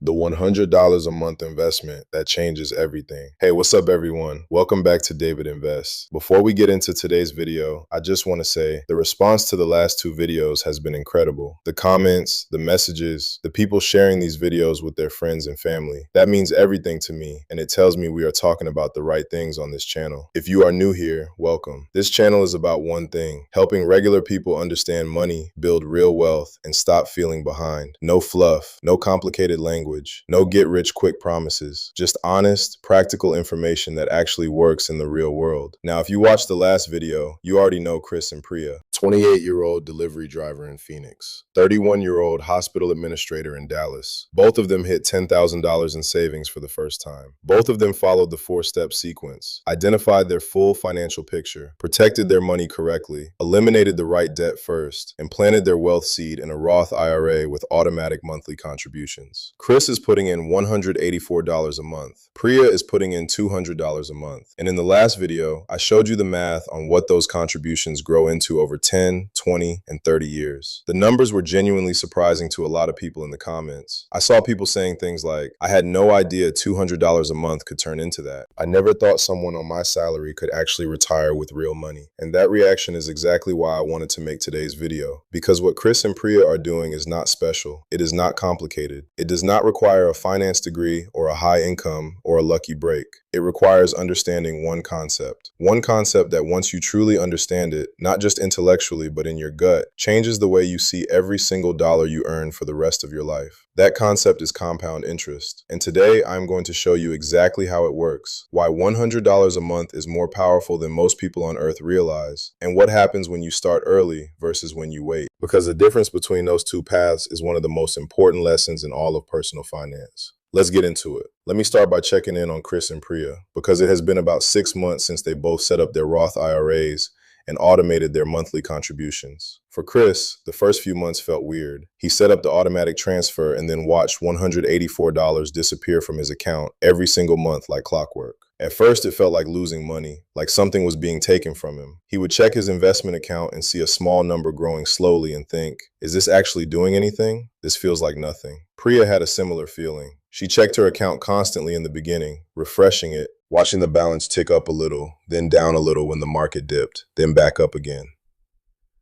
The $100 a month investment that changes everything. Hey, what's up, everyone? Welcome back to David Invests. Before we get into today's video, I just want to say the response to the last two videos has been incredible. The comments, the messages, the people sharing these videos with their friends and family. That means everything to me, and it tells me we are talking about the right things on this channel. If you are new here, welcome. This channel is about one thing: helping regular people understand money, build real wealth, and stop feeling behind. No fluff, no complicated language, no get-rich-quick promises, just honest, practical information that actually works in the real world. Now, if you watched the last video, you already know Chris and Priya, 28-year-old delivery driver in Phoenix, 31-year-old hospital administrator in Dallas. Both of them hit $10,000 in savings for the first time. Both of them followed the four-step sequence, identified their full financial picture, protected their money correctly, eliminated the right debt first, and planted their wealth seed in a Roth IRA with automatic monthly contributions. Chris is putting in $184 a month. Priya is putting in $200 a month. And in the last video, I showed you the math on what those contributions grow into over 10, 20, and 30 years. The numbers were genuinely surprising to a lot of people in the comments. I saw people saying things like, "I had no idea $200 a month could turn into that. I never thought someone on my salary could actually retire with real money." And that reaction is exactly why I wanted to make today's video. Because what Chris and Priya are doing is not special. It is not complicated. It does not require a finance degree or a high income or a lucky break. It requires understanding one concept. One concept that once you truly understand it, not just intellectually but in your gut, changes the way you see every single dollar you earn for the rest of your life. That concept is compound interest. And today I'm going to show you exactly how it works, why $100 a month is more powerful than most people on earth realize, and what happens when you start early versus when you wait. Because the difference between those two paths is one of the most important lessons in all of personal finance. Let's get into it. Let me start by checking in on Chris and Priya, because it has been about 6 months since they both set up their Roth IRAs and automated their monthly contributions. For Chris, the first few months felt weird. He set up the automatic transfer and then watched $184 disappear from his account every single month like clockwork. At first, it felt like losing money, like something was being taken from him. He would check his investment account and see a small number growing slowly and think, "Is this actually doing anything? This feels like nothing." Priya had a similar feeling. She checked her account constantly in the beginning, refreshing it, watching the balance tick up a little, then down a little when the market dipped, then back up again.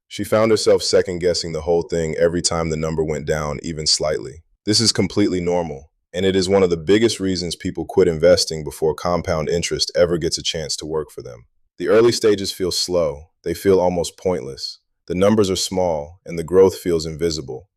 She found herself second-guessing the whole thing every time the number went down, even slightly. This is completely normal, and it is one of the biggest reasons people quit investing before compound interest ever gets a chance to work for them. The early stages feel slow. They feel almost pointless. The numbers are small, and the growth feels invisible.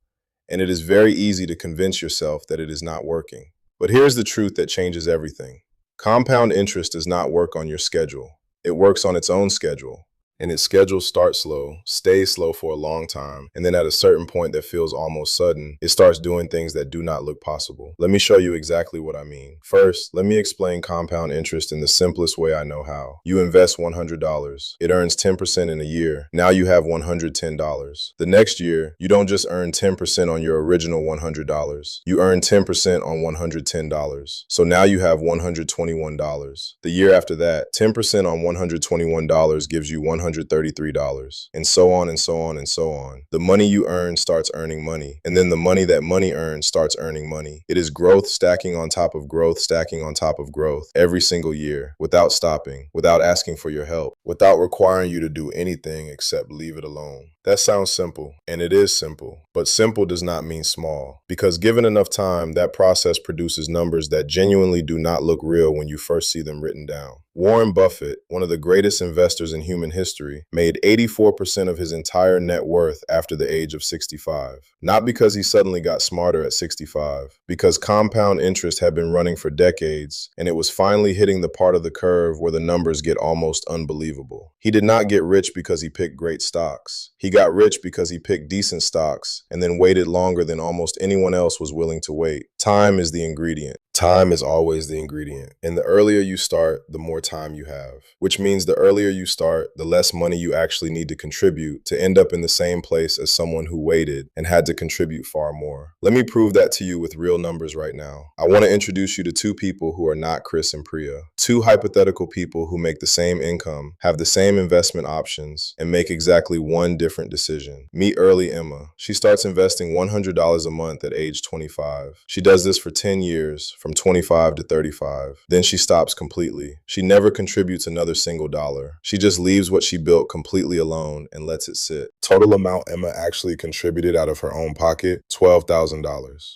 And it is very easy to convince yourself that it is not working. But here's the truth that changes everything. Compound interest does not work on your schedule. It works on its own schedule. And its schedule starts slow, stays slow for a long time, and then at a certain point that feels almost sudden, it starts doing things that do not look possible. Let me show you exactly what I mean. First, let me explain compound interest in the simplest way I know how. You invest $100. It earns 10% in a year. Now you have $110. The next year, you don't just earn 10% on your original $100. You earn 10% on $110. So now you have $121. The year after that, 10% on $121 gives you $133, and so on and so on and so on. The money you earn starts earning money, and then the money that money earns starts earning money. It is growth stacking on top of growth, stacking on top of growth every single year, without stopping, without asking for your help, without requiring you to do anything except leave it alone. That sounds simple, and it is simple, but simple does not mean small, because given enough time, that process produces numbers that genuinely do not look real when you first see them written down. Warren Buffett, one of the greatest investors in human history, made 84% of his entire net worth after the age of 65. Not because he suddenly got smarter at 65, because compound interest had been running for decades, and it was finally hitting the part of the curve where the numbers get almost unbelievable. He did not get rich because he picked great stocks. He got rich because he picked decent stocks and then waited longer than almost anyone else was willing to wait. Time is the ingredient. Time is always the ingredient. And the earlier you start, the more time you have. Which means the earlier you start, the less money you actually need to contribute to end up in the same place as someone who waited and had to contribute far more. Let me prove that to you with real numbers right now. I want to introduce you to two people who are not Chris and Priya. Two hypothetical people who make the same income, have the same investment options, and make exactly one different decision. Meet early Emma. She starts investing $100 a month at age 25. She does this for 10 years, from 25 to 35. Then she stops completely. She never contributes another single dollar. She just leaves what she built completely alone and lets it sit. Total amount Emma actually contributed out of her own pocket, $12,000.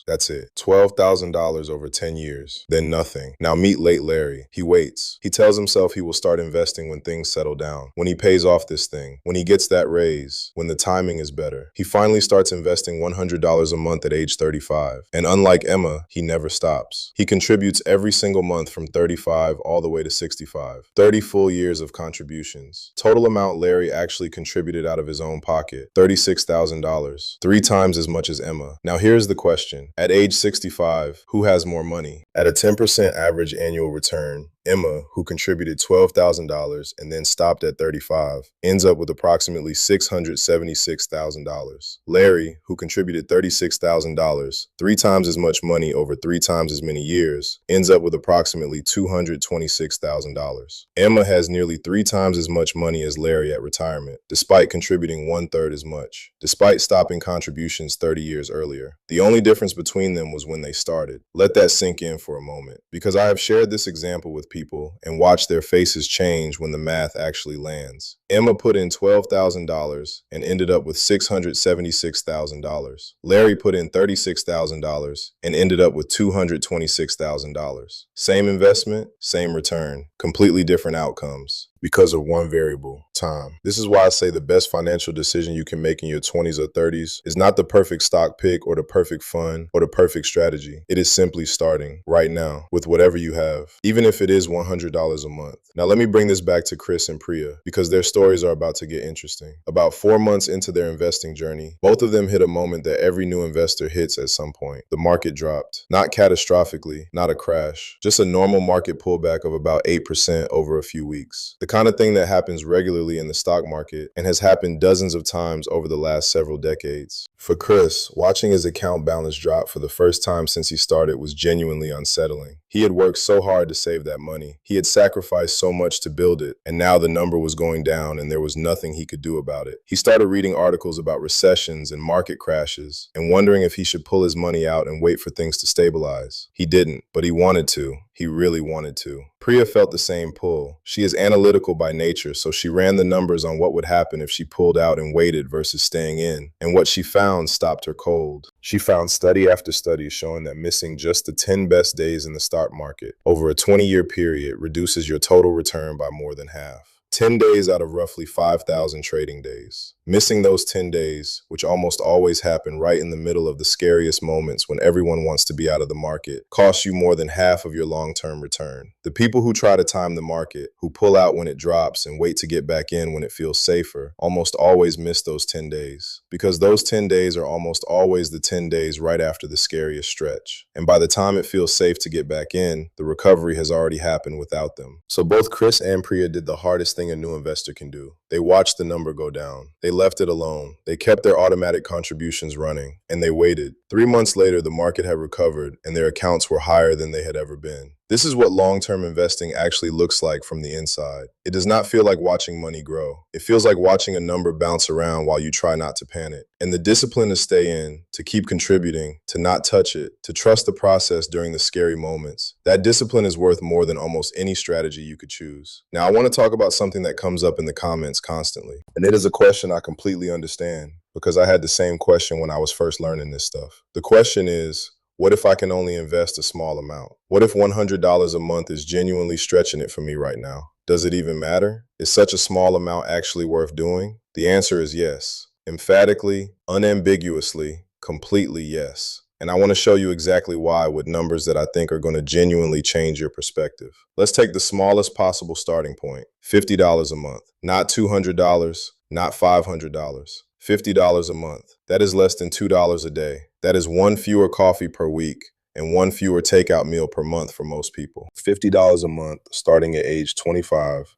That's it. $12,000 over 10 years. Then nothing. Now meet late Larry. He waits. He tells himself he will start investing when things settle down, when he pays off this thing, when he gets that raise, when the timing is better. He finally starts investing $100 a month at age 35. And unlike Emma, he never stops. He contributes every single month from 35 all the way to 65. 30 full years of contributions. Total amount Larry actually contributed out of his own pocket, $36,000. 3 times as much as Emma. Now here's the question. At age 65, who has more money? At a 10% average annual return, Emma, who contributed $12,000 and then stopped at 35, ends up with approximately $676,000. Larry, who contributed $36,000, 3 times as much money over 3 times as many years, ends up with approximately $226,000. Emma has nearly 3 times as much money as Larry at retirement, despite contributing 1/3 as much, despite stopping contributions 30 years earlier. The only difference between them was when they started. Let that sink in for a moment, because I have shared this example with people and watched their faces change when the math actually lands. Emma put in $12,000 and ended up with $676,000. Larry put in $36,000 and ended up with $226,000. Same investment, same return, completely different outcomes. Because of one variable, time. This is why I say the best financial decision you can make in your 20s or 30s is not the perfect stock pick or the perfect fund or the perfect strategy. It is simply starting right now with whatever you have, even if it is $100 a month. Now let me bring this back to Chris and Priya because their stories are about to get interesting. About 4 months into their investing journey, both of them hit a moment that every new investor hits at some point. The market dropped. Not catastrophically, not a crash, just a normal market pullback of about 8% over a few weeks. The kind of thing that happens regularly in the stock market and has happened dozens of times over the last several decades. For Chris, watching his account balance drop for the first time since he started was genuinely unsettling. He had worked so hard to save that money. He had sacrificed so much to build it, and now the number was going down and there was nothing he could do about it. He started reading articles about recessions and market crashes and wondering if he should pull his money out and wait for things to stabilize. He didn't, but he wanted to. He really wanted to. Priya felt the same pull. She is analytical by nature, so she ran the numbers on what would happen if she pulled out and waited versus staying in. And what she found stopped her cold. She found study after study showing that missing just the 10 best days in the stock market over a 20-year period reduces your total return by more than half. 10 days out of roughly 5,000 trading days. Missing those 10 days, which almost always happen right in the middle of the scariest moments when everyone wants to be out of the market, costs you more than half of your long-term return. The people who try to time the market, who pull out when it drops and wait to get back in when it feels safer, almost always miss those 10 days. Because those 10 days are almost always the 10 days right after the scariest stretch. And by the time it feels safe to get back in, the recovery has already happened without them. So both Chris and Priya did the hardest thing a new investor can do. They watched the number go down. They left it alone. They kept their automatic contributions running, and they waited. 3 months later, the market had recovered, and their accounts were higher than they had ever been. This is what long-term investing actually looks like from the inside. It does not feel like watching money grow. It feels like watching a number bounce around while you try not to panic. And the discipline to stay in, to keep contributing, to not touch it, to trust the process during the scary moments, that discipline is worth more than almost any strategy you could choose. Now, I want to talk about something that comes up in the comments constantly. And it is a question I completely understand because I had the same question when I was first learning this stuff. The question is, what if I can only invest a small amount? What if $100 a month is genuinely stretching it for me right now? Does it even matter? Is such a small amount actually worth doing? The answer is yes. Emphatically, unambiguously, completely yes. And I want to show you exactly why with numbers that I think are going to genuinely change your perspective. Let's take the smallest possible starting point, $50 a month. Not $200, not $500. $50 a month. That is less than $2 a day. That is 1 fewer coffee per week and one fewer takeout meal per month for most people. $50 a month starting at age 25,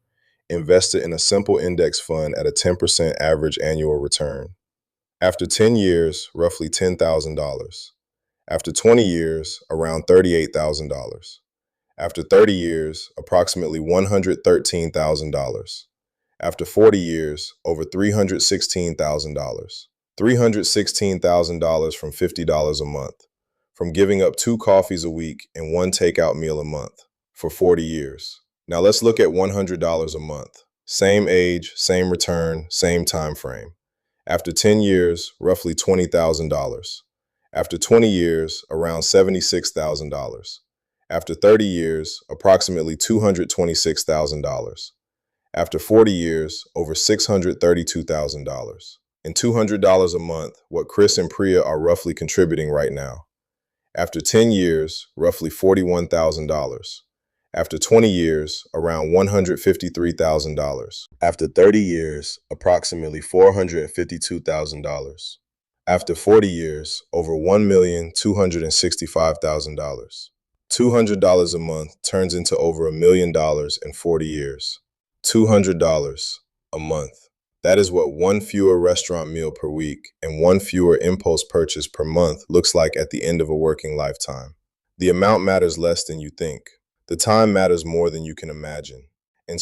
invested in a simple index fund at a 10% average annual return. After 10 years, roughly $10,000. After 20 years, around $38,000. After 30 years, approximately $113,000. After 40 years, over $316,000. $316,000 from $50 a month, from giving up 2 coffees a week and 1 takeout meal a month for 40 years. Now let's look at $100 a month. Same age, same return, same time frame. After 10 years, roughly $20,000. After 20 years, around $76,000. After 30 years, approximately $226,000. After 40 years, over $632,000. And $200 a month, what Chris and Priya are roughly contributing right now. After 10 years, roughly $41,000. After 20 years, around $153,000. After 30 years, approximately $452,000. After 40 years, over $1,265,000. $200 a month turns into over $1 million in 40 years. $200 a month. That is what one fewer restaurant meal per week and one fewer impulse purchase per month looks like at the end of a working lifetime. The amount matters less than you think. The time matters more than you can imagine. And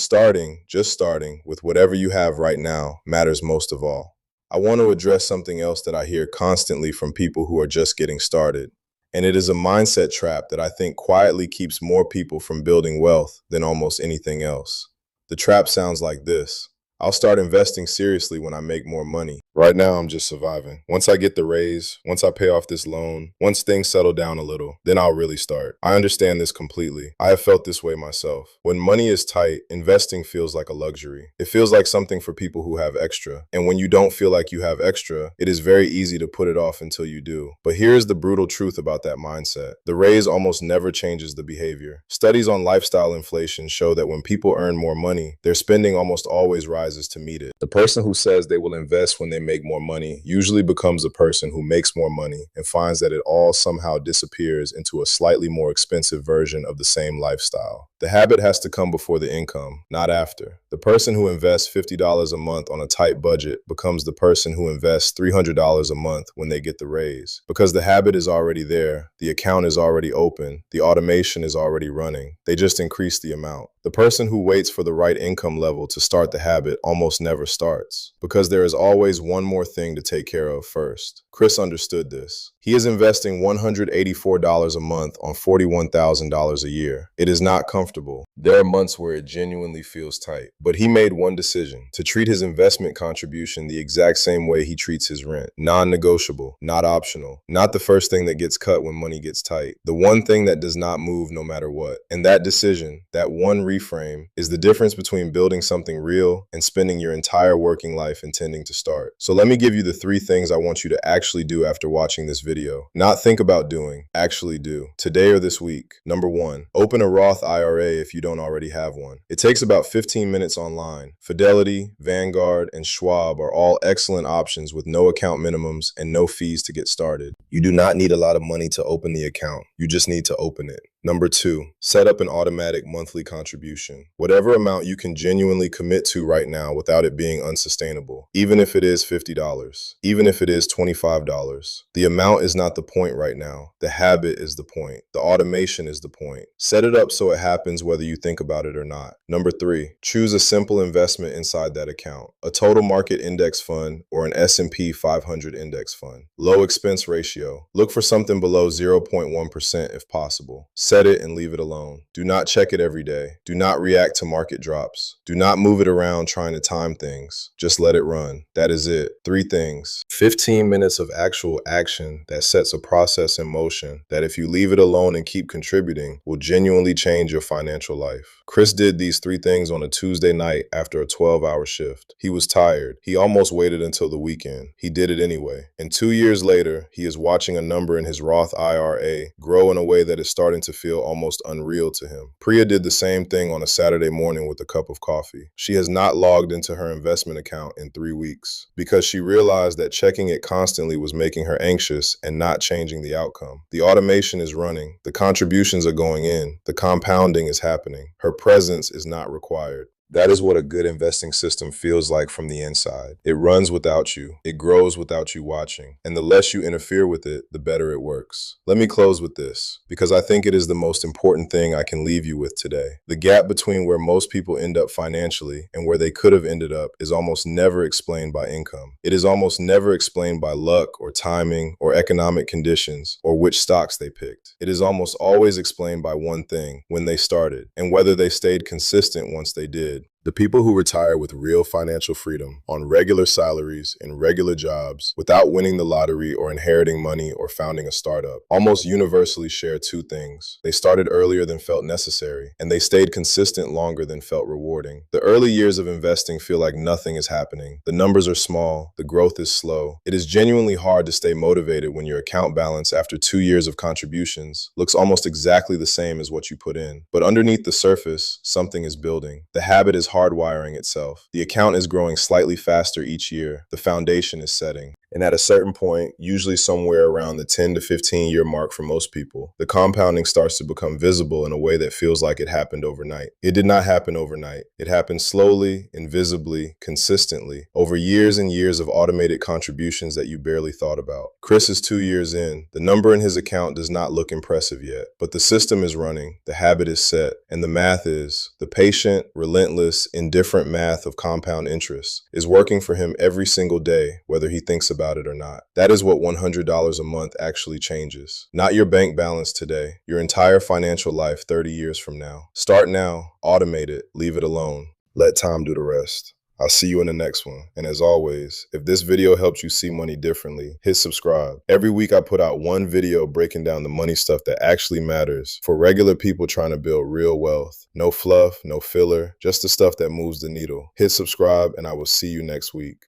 just starting with whatever you have right now matters most of all. I want to address something else that I hear constantly from people who are just getting started. And it is a mindset trap that I think quietly keeps more people from building wealth than almost anything else. The trap sounds like this. I'll start investing seriously when I make more money. Right now, I'm just surviving. Once I get the raise, once I pay off this loan, once things settle down a little, then I'll really start. I understand this completely. I have felt this way myself. When money is tight, investing feels like a luxury. It feels like something for people who have extra. And when you don't feel like you have extra, it is very easy to put it off until you do. But here's the brutal truth about that mindset. The raise almost never changes the behavior. Studies on lifestyle inflation show that when people earn more money, their spending almost always rises to meet it. The person who says they will invest when they make more money usually becomes a person who makes more money and finds that it all somehow disappears into a slightly more expensive version of the same lifestyle. The habit has to come before the income, not after. The person who invests $50 a month on a tight budget becomes the person who invests $300 a month when they get the raise. Because the habit is already there, the account is already open, the automation is already running. They just increase the amount. The person who waits for the right income level to start the habit almost never starts, because there is always one more thing to take care of first. Chris understood this. He is investing $184 a month on $41,000 a year. It is not comfortable. There are months where it genuinely feels tight. But he made one decision: to treat his investment contribution the exact same way he treats his rent. Non-negotiable, not optional, not the first thing that gets cut when money gets tight. The one thing that does not move no matter what. And that decision, that one reframe, is the difference between building something real and spending your entire working life intending to start. So let me give you the 3 things I want you to actually do after watching this video. Not think about doing, actually do. Today or this week. Number 1, open a Roth IRA if you don't already have one. It takes about 15 minutes online. Fidelity, Vanguard, and Schwab are all excellent options with no account minimums and no fees to get started. You do not need a lot of money to open the account. You just need to open it. Number 2, set up an automatic monthly contribution. Whatever amount you can genuinely commit to right now without it being unsustainable. Even if it is $50, even if it is $25. The amount is not the point right now. The habit is the point. The automation is the point. Set it up so it happens whether you think about it or not. Number 3, choose a simple investment inside that account. A total market index fund or an S&P 500 index fund. Low expense ratio. Look for something below 0.1% if possible. Set it and leave it alone. Do not check it every day. Do not react to market drops. Do not move it around trying to time things. Just let it run. That is it. 3 things. 15 minutes of actual action that sets a process in motion that, if you leave it alone and keep contributing, will genuinely change your financial life. Chris did these 3 things on a Tuesday night after a 12-hour shift. He was tired. He almost waited until the weekend. He did it anyway. And 2 years later, he is watching a number in his Roth IRA grow in a way that is starting to feel almost unreal to him. Priya did the same thing on a Saturday morning with a cup of coffee. She has not logged into her investment account in 3 weeks. because she realized that checking it constantly was making her anxious and not changing the outcome. The automation is running, the contributions are going in, the compounding is happening. Her presence is not required. That is what a good investing system feels like from the inside. It runs without you. It grows without you watching. And the less you interfere with it, the better it works. Let me close with this, because I think it is the most important thing I can leave you with today. The gap between where most people end up financially and where they could have ended up is almost never explained by income. It is almost never explained by luck or timing or economic conditions or which stocks they picked. It is almost always explained by one thing: when they started and whether they stayed consistent once they did. The people who retire with real financial freedom, on regular salaries, in regular jobs, without winning the lottery or inheriting money or founding a startup, almost universally share two things. They started earlier than felt necessary, and they stayed consistent longer than felt rewarding. The early years of investing feel like nothing is happening. The numbers are small, the growth is slow. It is genuinely hard to stay motivated when your account balance after 2 years of contributions looks almost exactly the same as what you put in. But underneath the surface, something is building. The habit is hardwiring itself. The account is growing slightly faster each year. The foundation is setting. And at a certain point, usually somewhere around the 10 to 15 year mark for most people, the compounding starts to become visible in a way that feels like it happened overnight. It did not happen overnight. It happened slowly, invisibly, consistently, over years and years of automated contributions that you barely thought about. Chris is 2 years in. The number in his account does not look impressive yet, but the system is running, the habit is set, and the math is, the patient, relentless, indifferent math of compound interest is working for him every single day, whether he thinks about it or not. That is what $100 a month actually changes. Not your bank balance today, your entire financial life 30 years from now. Start now, automate it, leave it alone. Let time do the rest. I'll see you in the next one. And as always, if this video helps you see money differently, hit subscribe. Every week I put out one video breaking down the money stuff that actually matters for regular people trying to build real wealth. No fluff, no filler, just the stuff that moves the needle. Hit subscribe and I will see you next week.